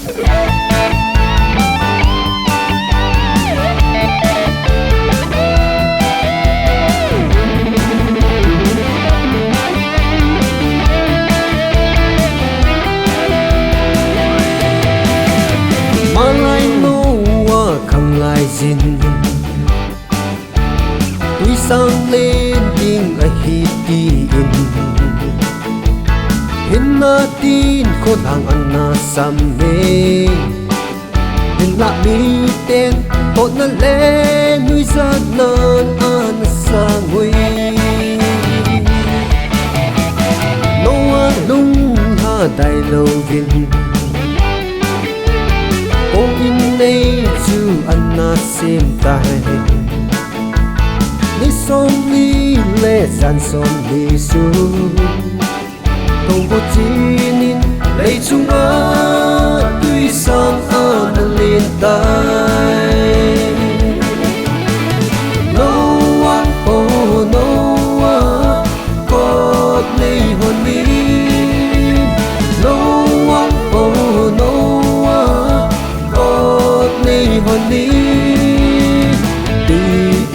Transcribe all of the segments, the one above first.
tuy sang lên nhưng ai hi tin hin na tin khôn hàng ăn na sam mê hin na mi tên hốt na lên nuôi ra nan an sa ngui no lung ha dai lâu vin ôm in đây chu an na xem tai ni som li le san som li su tông vô chín lấy chung á tuy sang an lên tai no one oh no one cốt lấy hồn mi no one oh no one cốt lấy hồn mi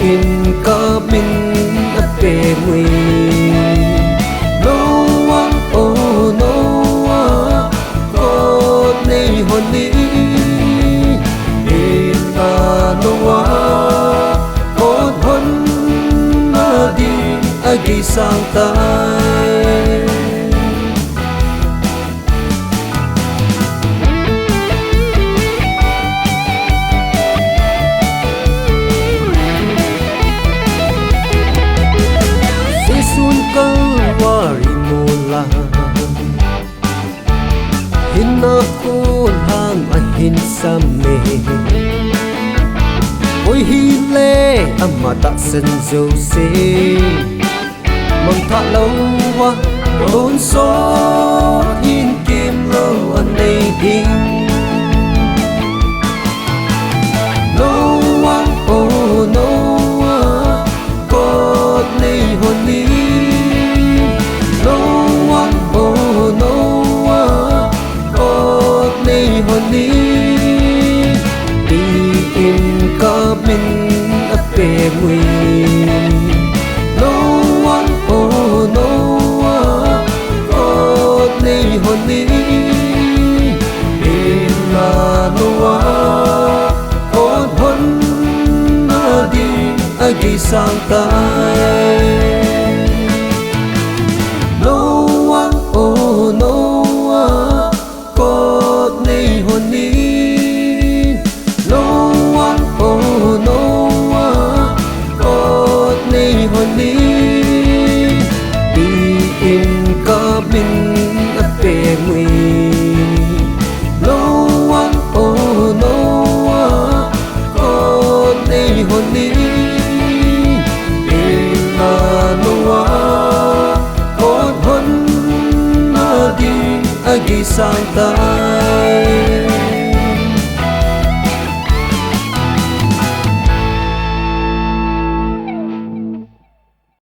in ka min ape mui no one oh no one God nei honi in no one God hon na di agi sang tai hin na khôn hang a hin sam me oi hi le amma ta sen zo se mong tha lâu wa hôn số hin kim lâu an nei ding no one oh no one God nei hồn ni no one oh no hồn ni đi in ka min ape mui no one oh no one God nei hồn ni in la no one God hon na di agi sang tai no one oh no one God nei hồn ni no one oh no one God nei hồn ni đi in ka min ape mui no one oh no one God nei hồn ni in la no one God hon na di agi sang tai